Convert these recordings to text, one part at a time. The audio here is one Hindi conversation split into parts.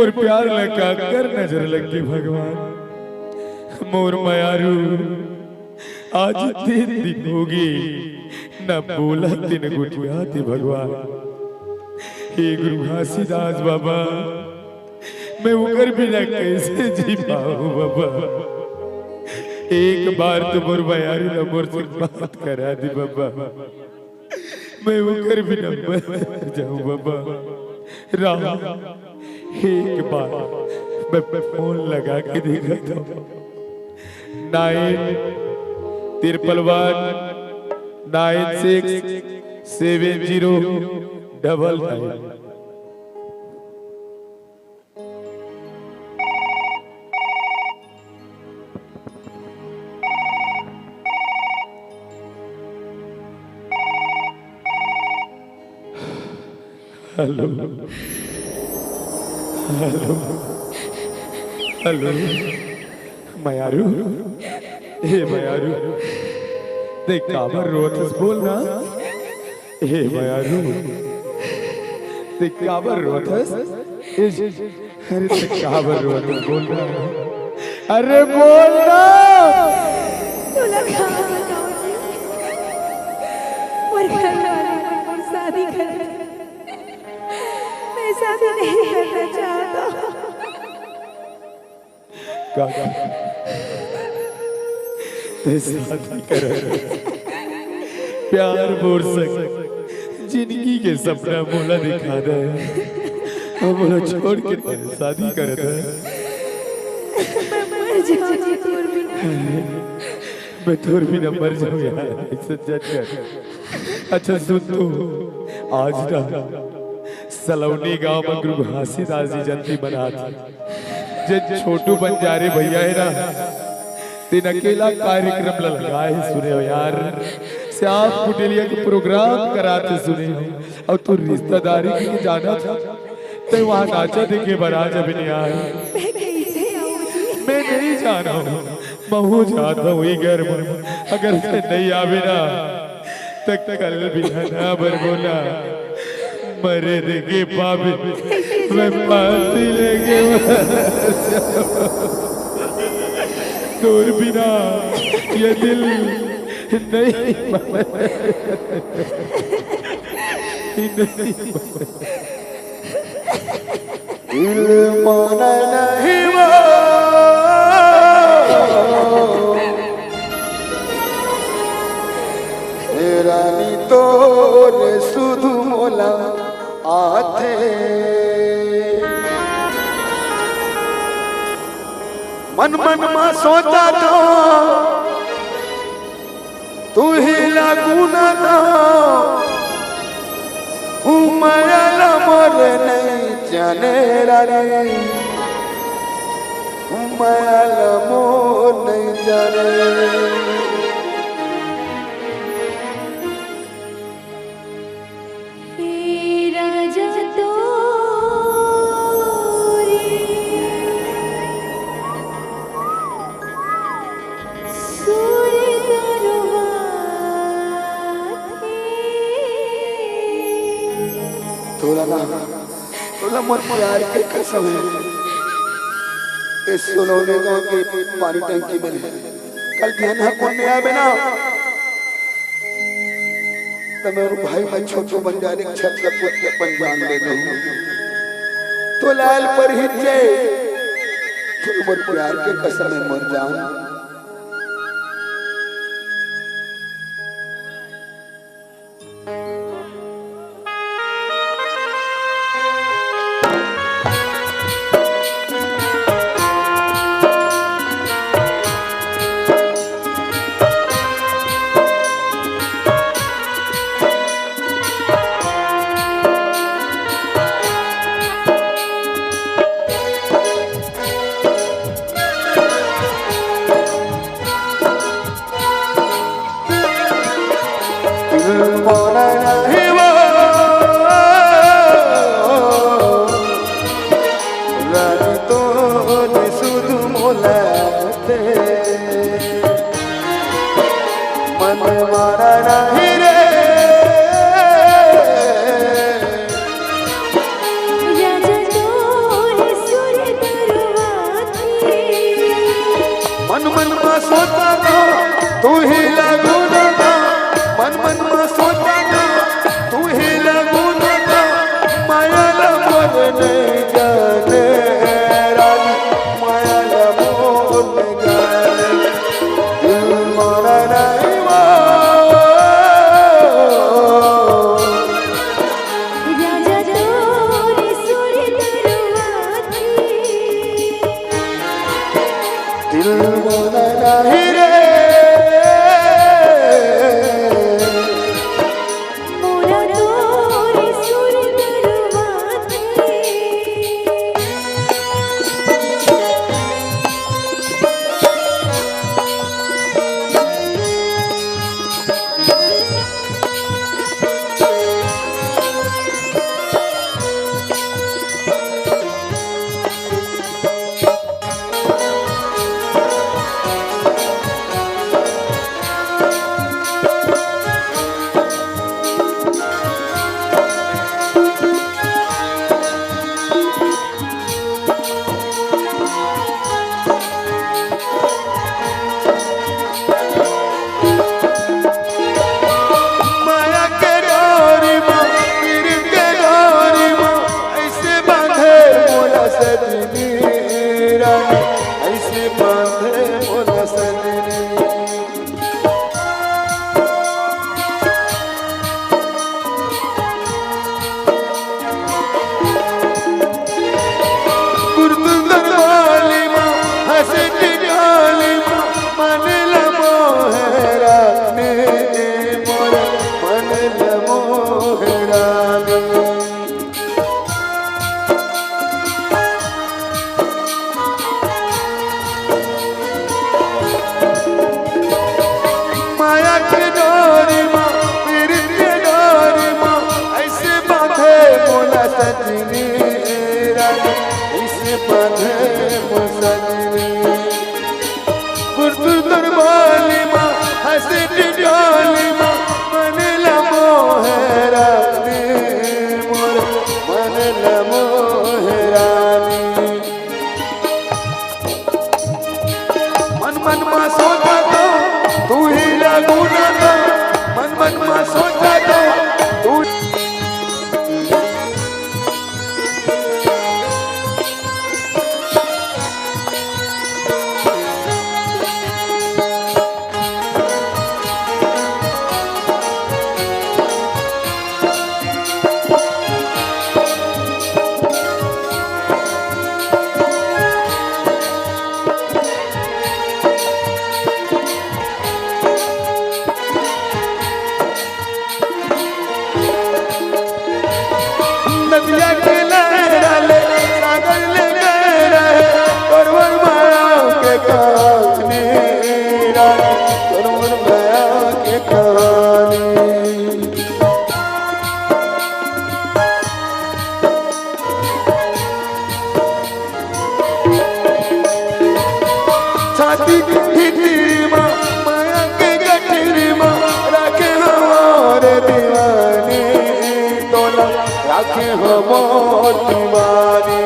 मोर प्यार लगा कर नजर लगी भगवान मोर मयारू आज 3 दिन होगी न बोला दिन गुटिया थी भगवान। हे गुरु घासीदास बाबा मैं उकर बिना कैसे जी पाऊं बाबा। एक बार तो मोर मयारू न मोर से बात करा दी बाबा मैं उकर बिना मर जाऊं बाबा। राम एक बार मैं फोन लगा के देखा था 933196709। हेलो हेलो हेलो मयारू हे मयारू देख काबर रोतस बोलना। हे मयारू देख काबर रोतस अरे देख काबर रोतस बोलना। अरे बोलना तो लगा और घर वाले और शादी कर मैं शादी नहीं करना चाहता। काका शादी कर प्यार बोल सक जिंदगी के सपना मोला दिखा दे मोला छोड़ के तेरे शादी कर दे। मैं मर जाऊंगी तोर बिना। मैं तोर बिना मर जाऊं यार सच्चा। अच्छा सुन तू आज ना सलौनी गांव में गुरु घासीदास जी जयंती बना थी जे छोटू बंजारे भैया है ना तीन अकेला कार्यक्रम लगाए सुने हो यार। श्याम कुटेलिया के प्रोग्राम कराते सुने हो और तू रिश्तेदारी के जाना था तो वहाँ नाचा देखे बराज अभी नहीं आए। मैं नहीं जाना हूँ महू जाता हूँ घर में अगर से नहीं आवे ना तक कल भी ना बरगोना मरे देगे पापी मैं फांसी लेके तोर बिना ये दिल नहीं दिल माना नहीं रानी तो सुधु मोला आथे मन मन में सोचा तो तू ही लागू ना था मरल मोर नहीं जाने रे मरल मोर नहीं जाने। तोला मोर प्यार के कसम है इस सोनौने गांव के पानी टंकी में कल बिहान पुण्य आवे ना तो मेरे भाई मैं छोटू बंजारे छत पर अपन जान दे दूं तो लाल पर ही जे तो मोर प्यार के कसम है मोर जान। मन में सोचा था तू ही लगू ना था मन मन में सोचा था तू ही लगू ना था माया लमोर नहीं जाने रानी माया लमोर नहीं जाने दिल मोरा नहीं राजा तोरी सुरी दरवाती दिल मोरा नहीं रे मोरा तोरी सुरी दरवाती माया के डोरी माँ पीर के डोरी माँ ऐसे बांधे मोला सजनी रानी ऐसे बांधे मोला सजनी गुरदुर वाली माँ हंसती डाली माँ मन लमोहरा ने मोरा मन लमोहरा ने माया के डोरी माँ पीर के डोरी माँ ऐसे बांधे मोला सजनी रानी ऐसे बांधे मोला सजनी गुरदुर वाली माँ हंसती डाली माँ मन लमोहरा ने मोरा मन लमोहरा ने मन मन में सोचा तो तू ही लगू ना था मन मन में सोचा तो तू नदिया के लहरा ले सागर ले गए रहे परवर माया के कहानी रानी परवर माया के कहानी छाती की तेरी माँ माया के गठरी माँ राखे हमारे दीवानी तोला राखे हमारे दीवानी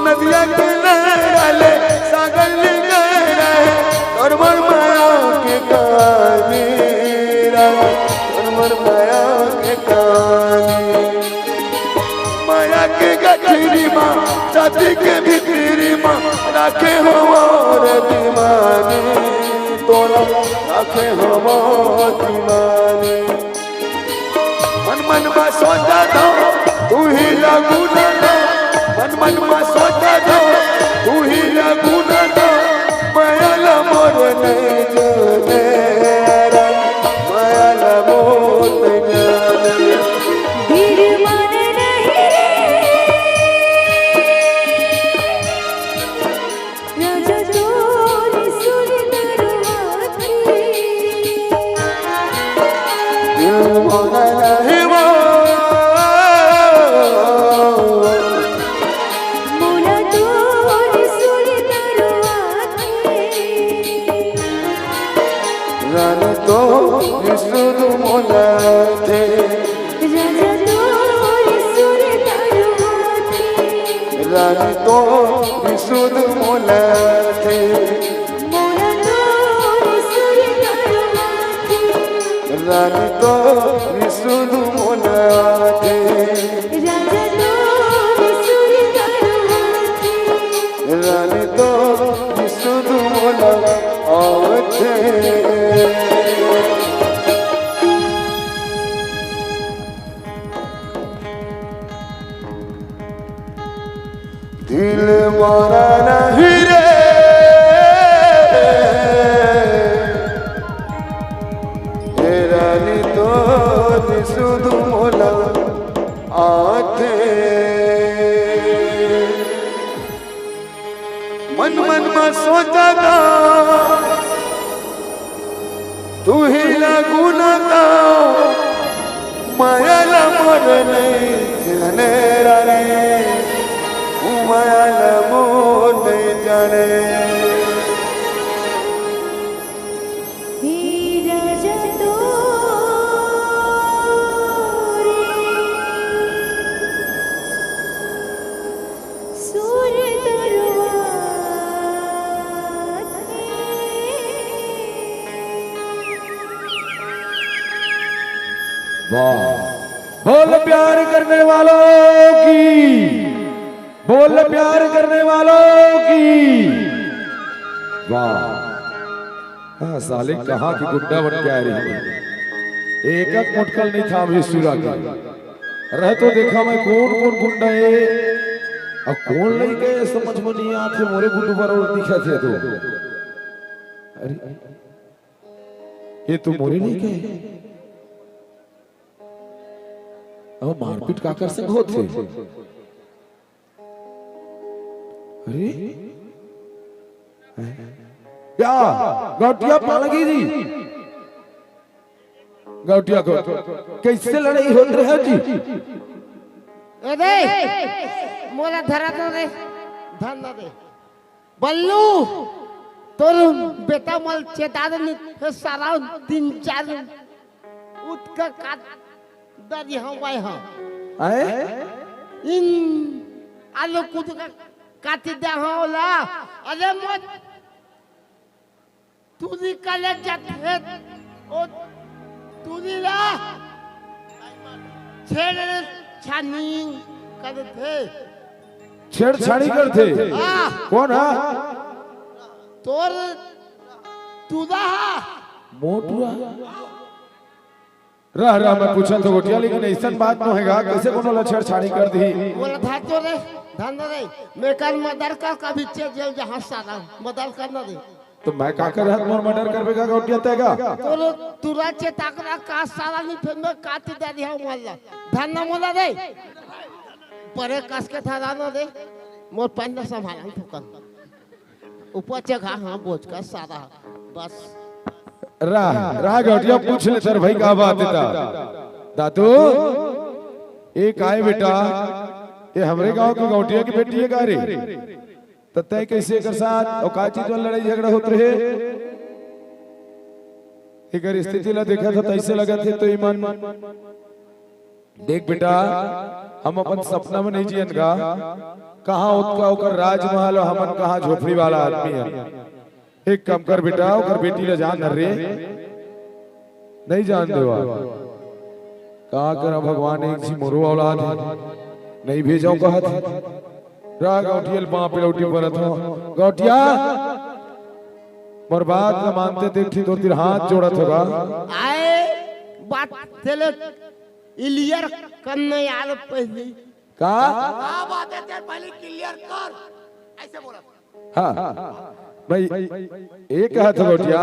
नदिया के लहरा ले सागर ले गए रहे परवर माया के कहानी रानी परवर माया के कहानी माया के गठरी माँ छाती के भीतरी माँ राखे हमारे दीवानी तोला राखे हमारे दीवानी मन मन में सोचा था तू ही लगू ना था मन मन में सोचा था तू ही लगू ना था माया लमोर नहीं जाने रानी माया लमोर नहीं जाने धीर मन नहीं राजा तोरी सुरी दरवाती दिल मोरा नहीं मोरा तोरी सुरी दरवाती रानी तो विशुद्ध मोला थे मोरा तोरी सुर दरबाती रानी तो विशुद्ध मोला थे राजा तोरी सुर दरबाती रानी तो विशुद्ध मोला थे दिल मारा नहीं रे हे रानी तो विशुद्ध मोला आते मन मन में सोचा था तू ही लगुना था माया ला मर नहीं जाने रानी माया ला मोर नहीं जाने हे राजा तोरी सुर दरबाती वाह बोल प्यार करने वालों की बोल प्यार करने वालों की वाह हाँ साले कहाँ की गुड्डा बन के आ रही है एक एक मुटकल नहीं था अभी सूरा का रह तो देखा मैं कौन कौन गुंडा है अब कौन नहीं गए समझ में नहीं आते मोरे गुड्डू पर और दिखा थे तो अरे ये तो मोरे नहीं गए अब मारपीट काकर से होते अरे क्या गौटिया पालगी जी गौटिया को कैसे लड़ाई हो रही है जी अरे मोला धरा तो रे धन ना दे बल्लू तोर बेटा मल चेता दे सारा दिन चार उठ का काट दरी हम वाई हम आए इन आलू कूद का काटी दे होला अरे मत तूरी कले जाते ओ तूरी ला छेड़ छानी करते छेड़छाड़ी करते कौन है तोर तूदा मोटुआ रह मैं पूछा तो गोटिया लेकिन ऐसा बात न होगा कैसे कोनो ला छेड़छाड़ी कर दी बोला था तो रे धन रे मैं कल मदर का कभी जेल जहां सारा मदर करना दे तो मैं का कर हाथ मोर मर्डर करबेगा गोटिया तेगा तोर तुरा चेताकरा का सारा नहीं फिर मैं काट दे दिया मोला धन ना मोला दे परे कस के था ना दे मोर पैन संभालन ठोकन ऊपर जगह हां बोझ का सारा बस राह गोटिया पूछ ले सर भाई का बात है दादू एक आए बेटा ये हमरे गांव की गोटिया की बेटी है गारी तो तय कैसे कर साथ और का चीज वाला लड़ाई झगड़ा होत रहे एक स्थिति ला देखा था तैसे लगा थे तो ईमान देख बेटा हम अपन सपना में नहीं जियन का कहां उसका ओकर राजमहल और हमन कहां झोपड़ी वाला आदमी है एक काम कर बेटा ओकर बेटी ले जान रे नहीं जान देवा कहा कर भगवान एक सी मोरो औलाद है नहीं भेजाओ कहा था रा गौटियल बाप लौटी परत हो गौटिया बर्बाद न मानते देखी दो तीन हाथ जोड़त होगा आए बात चले इलियर करने यार पहले का बात है तेरे पहले क्लियर कर ऐसे बोला हाँ भाई एक कहा था गौटिया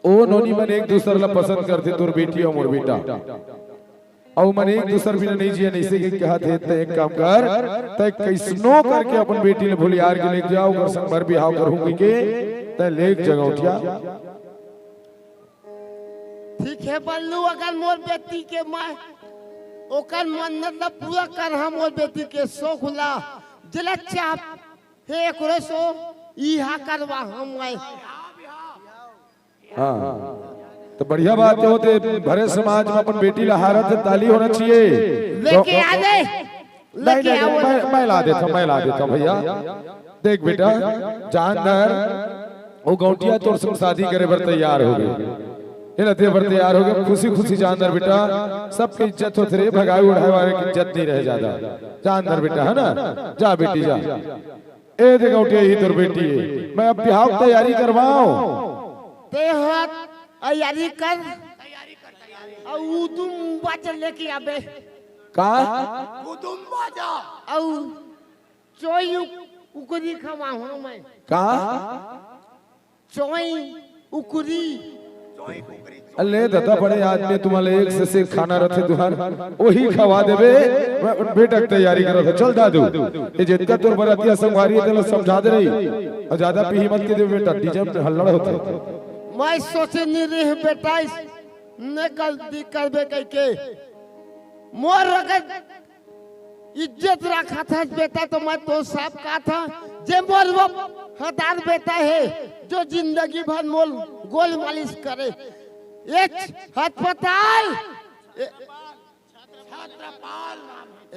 ओ नोनी मन एक दूसरे ला पसंद करते तोर बेटी और मोर बेटा और मन एक दूसर भी नहीं जिया नहीं से के कहा थे त एक काम कर त कैसनो करके अपन बेटी ले भूल यार के लेके जाओ कर संग भर बिहाव करूंगी के त लेक जगह उठिया ठीक है बल्लू अगर मोर बेटी के मां ओकर मन्नत ला पूरा कर हम मोर बेटी के शौक होला जिला चाप हे एकरो सो इहा करवा हम आए हां तो बढ़िया बात होते भरे समाज में अपन बेटी ला हारत ताली होना चाहिए लेके आ दे नहीं लेके नहीं आओ नहीं, मैं ला देता हूँ भैया। देख बेटा जानदार वो गौटिया तोर संग शादी करे बर तैयार हो गए ते बर तैयार हो गए खुशी खुशी जानदार बेटा सबकी इज्जत होते रहे भगाई उड़ाई वाले की इज्जत नहीं रहे ज्यादा जानदार बेटा है ना जा बेटी जा ए दे गौटिया ही तोर बेटी है मैं अब बिहाव की तैयारी करवाऊं ते हाथ तैयारी कर और उदुम बाजा लेके आबे का उदुम बाजा और चोई उकुरी खवा हूं मैं का चोई उकुरी अल्ले दादा बड़े आदमी तुम्हारे एक से खाना रखे दुहार वही खवा देबे बेटा की तैयारी करो था चल दादू ये जितना तोर बरातिया संगवारी है तेलो समझा दे रही और ज्यादा पी मत के दे बेटा डीजे पे हल्लड़ होते मैं सोचे नहीं रहे बेटा न गलती करबे कह के मोर अगर इज्जत रखा था बेटा तो मैं तो साफ कहा था जे मोर वो हतार बेटा है जो जिंदगी भर मोल गोल मालिश करे एक अस्पताल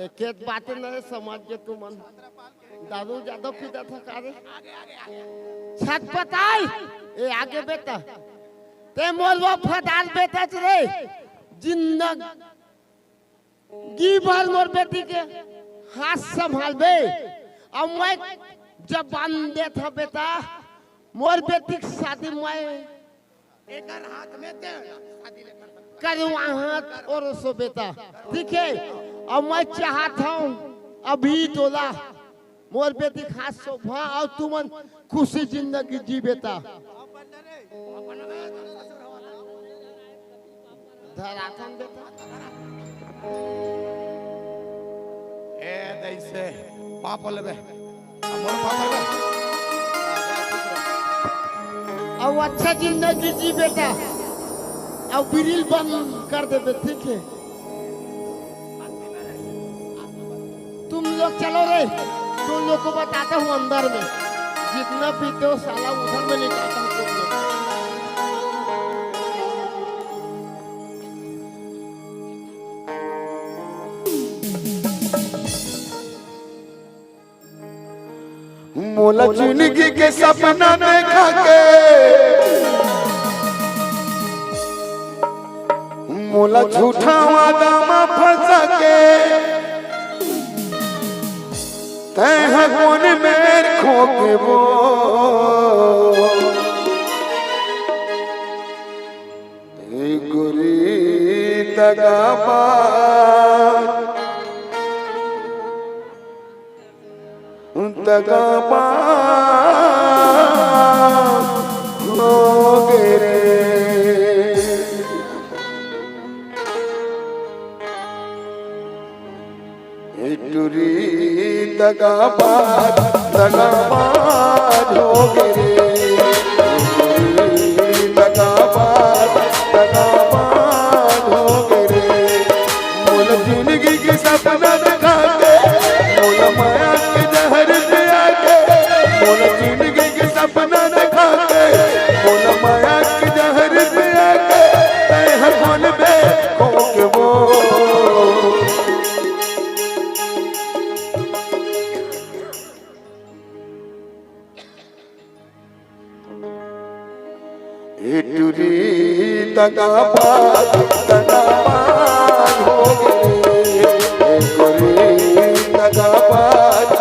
एक एक बातें नहीं समझ के तुम दादू ज्यादा पीता था कारे छटपटाई ए आगे बेटा ते मोर वो फटाल बेटा रे जिंदगी भर मोर बेटी के हाथ संभाल बे अब मैं जब बांधे था बेटा मोर बेटी की शादी मैं एक हाथ में दे करवा हाथ और सो बेटा ठीक है अब मैं चाहता हूँ अभी तोला मोर बेटी खास शोभा और तुमन खुशी जिंदगी जी बेटा धराथन बेटा ए दैसे पाप लेबे मोर पाप लेबे अब अच्छा जिंदगी जी बेटा अब बिरिल बंद कर दे ठीक है तुम लोग चलो रे तुम लोग को बताता हूँ अंदर में जितना पीते हो साला उधर में निकालता हूँ तुम लोग मोला जिंदगी के सपना देखा के मोला झूठा वादा में फंसा के तह कौन मेर खो के वो गुरी तगा हो गे टूरी दगाबाज हो गे दगाबाज हो गे मोल जिंदगी के सपना दिखा के मोला माया के जहर दिया के मोला जिंदगी के सपना दिखा के मोला माया के जहर दिया के तय कौन बे खो के वो टूरी दगाबाज हो गे दगाबाज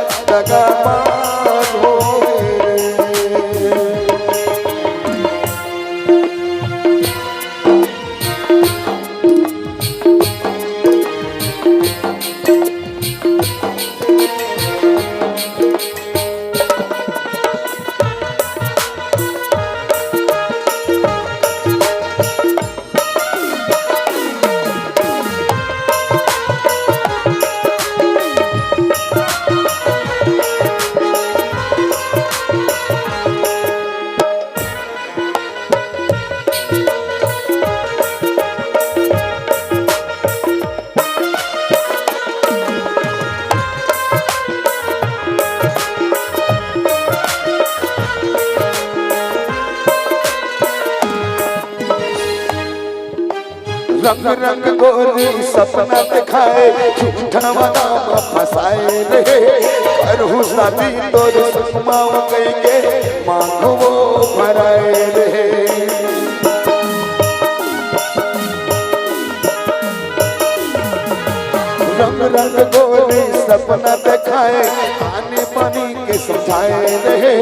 हो गे रंग रंग गोरी सपना दिखाए झूठा बादाम फसाए रे करहु शादी तोर सुमाव कई के मांगो वो भराए रे रंग रंग गोरी सपना दिखाए आने पानी के समझाए रहे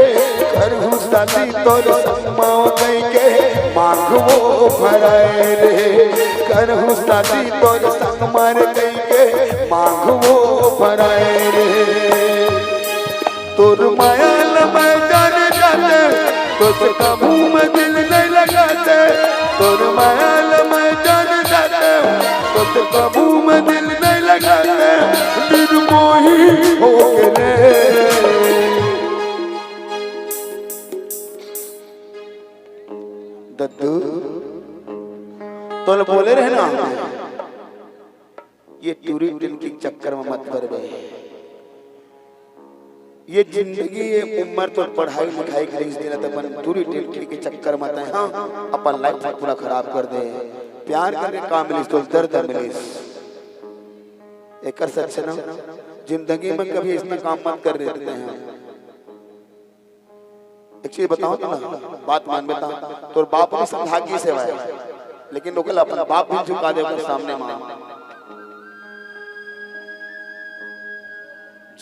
करहु शादी तोर सुमाव कई के मांगो वो भराए रे करहु शादी तोर संग मार कई के मांगो वो भराए रे तोर माया मैं जान जाते तुझ काबू में दिल नहीं लगाते तोर माया मैं जान जाते तुझ काबू में दिल नहीं लगाते निर्मोही हो गए दद्दू तो बोले रहे ना ये टूरी दिल के चक्कर में मत कर गए ये जिंदगी ये उम्र तो पढ़ाई लिखाई के लिए देना था पर टूरी दिल के चक्कर में आए हाँ अपन लाइफ पूरा खराब कर दे प्यार करने काम मिली तो दर्द मिली एक सच ना जिंदगी में कभी इतना काम मत कर देते हैं एक चीज बताओ तो ना बात मान बेटा तो बाप ने समझा की सेवा है लेकिन लोग अपना बाप भी झुका दे सामने मां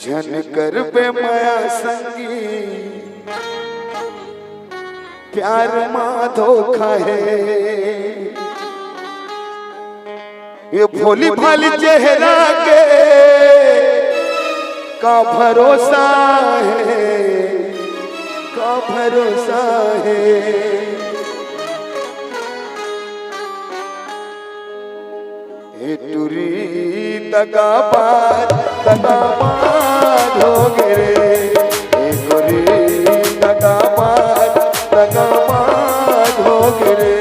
जन कर पे माया संगी प्यार मां धोखा है ये भोली भाली चेहरा के का भरोसा है का भरोसा है ये टूरी दगाबाज हो गिरे ये टूरी दगाबाज हो गिरे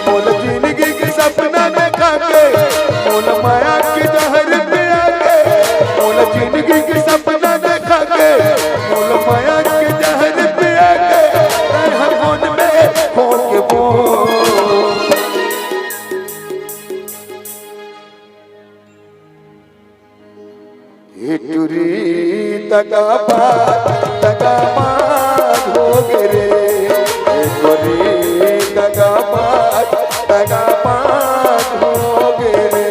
मोल जिंदगी के सपना देखा के मोल माया के जहर पिया के मोल जिंदगी के सपना देखा के मोल माया के जहर पिया के हर मन में हो के वो ये टूरी दगाबाज हो गिरे ये टूरी दगाबाज हो गिरे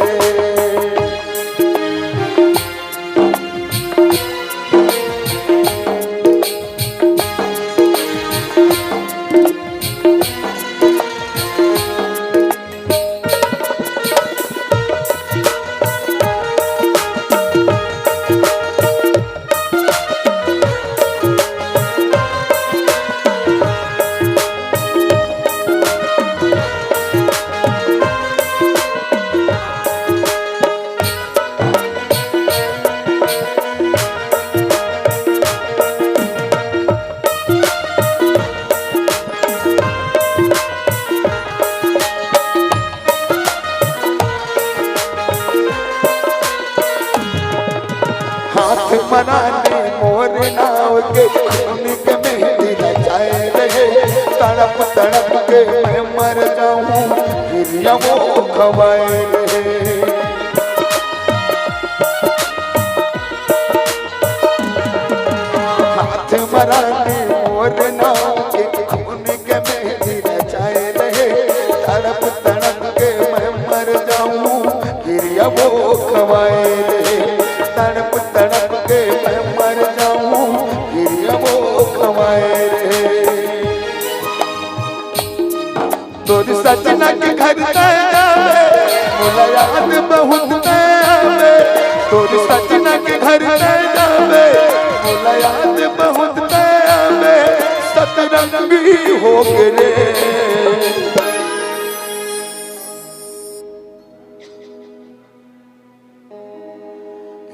हाथ मनाने मोर नाव के उनके मेहंदी रचाए रहे तड़प तड़प के मैं मर जाऊं फिर वो खवाए रहे हाथ मनाने मोर नाव के उनके मेहंदी रचाए रहे तड़प तड़प के मैं मर जाऊं फिर वो खवाए रहे तड़प तड़प के मैं मर जाऊं फिर वो खवाए रे तोरी सजना के घर आवे मोला याद बहुत आवे तोरी सजना के घर आवे मोला याद बहुत आवे सतरंगी हो गिरे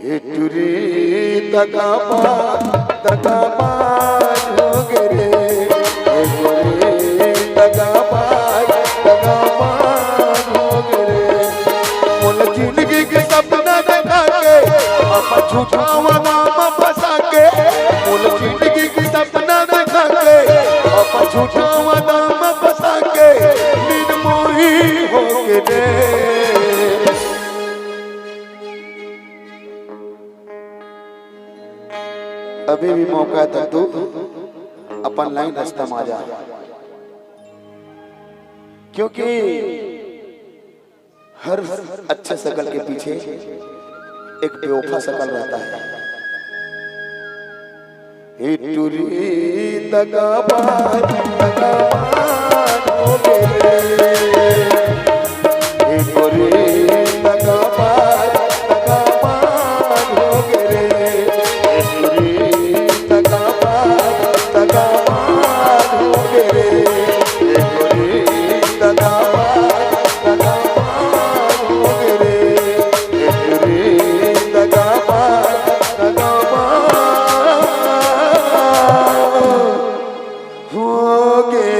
ये टूरी दगाबाज हो गिरे ये टूरी दगाबाज हो गिरे मोल जिंदगी के सपना देखा के अपा झूठा नाम फंसा के मोल जिंदगी के सपना देखा के अपा झूठा नाम फंसा के निर्मोही हो गिरे अभी भी मौका है तू अपन लाइन रास्ता में आ जा, क्योंकि हर अच्छे शकल के पीछे एक बेवफा शकल रहता है। टूरी दगाबाज हो गए, टूरी दगाबाज हो गए, टूरी दगाबाज हो गए, टूरी दगाबाज हो गए, टूरी दगाबाज हो गए।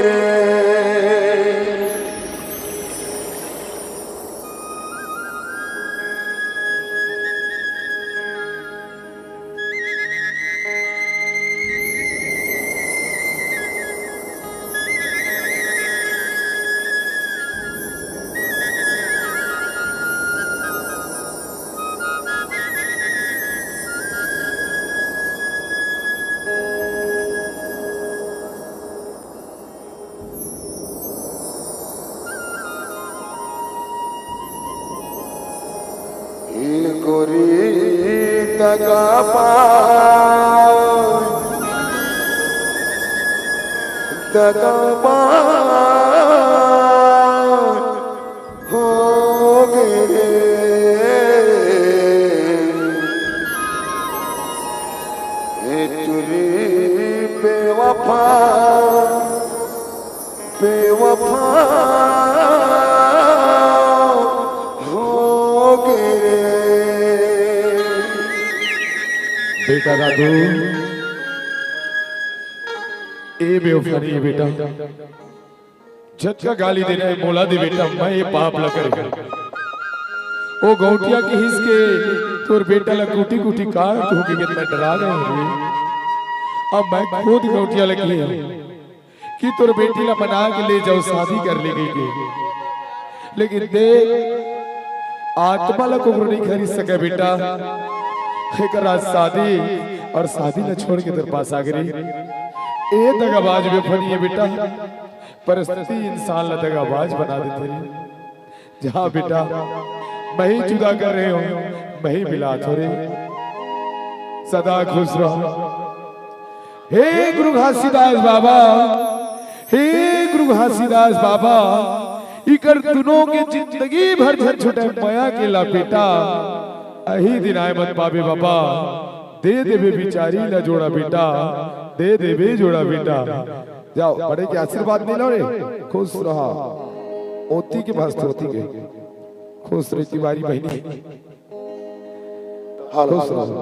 गोरी दगाबाज हो गए, टूरी बेवफा बेवफा हो गए। बेटा दादू ए बेवफा नहीं है बेटा, झटका गाली देना है बोला दे बेटा, मैं ये पाप ल कर ओ गौटिया के हिस के तोर बेटा ला कुटी कुटी काट हो के मैं डरा गया हूं। अब मैं खुद गौटिया लगी है कि तोर बेटी ला बना के ले जाओ शादी कर ले गई, लेकिन देख आत्मा ला को नहीं खरीद सके बेटा। एक रात शादी और शादी न छोड़ के तेरे पास आ गई। ए दगाबाज में फनी है बेटा, परिस्थिति इंसान ला दगाबाज बना देती है। जहाँ बेटा मैं ही जुदा कर रहे हो, मैं ही मिला थोड़े, सदा खुश रहो। हे गुरु घासीदास बाबा, हे गुरु घासीदास बाबा, इकर दुनों के जिंदगी भर छोटे माया के ला बेटा अही दिन आए मत पावे बाबा, दे देवे बिचारी ला जोड़ा बेटा, दे देवे जोड़ा बेटा। जाओ बड़े के आशीर्वाद मिलो रे, खुश रहा। ओती के पास होती के खुश रही तुम्हारी बहनी, खुश रहो।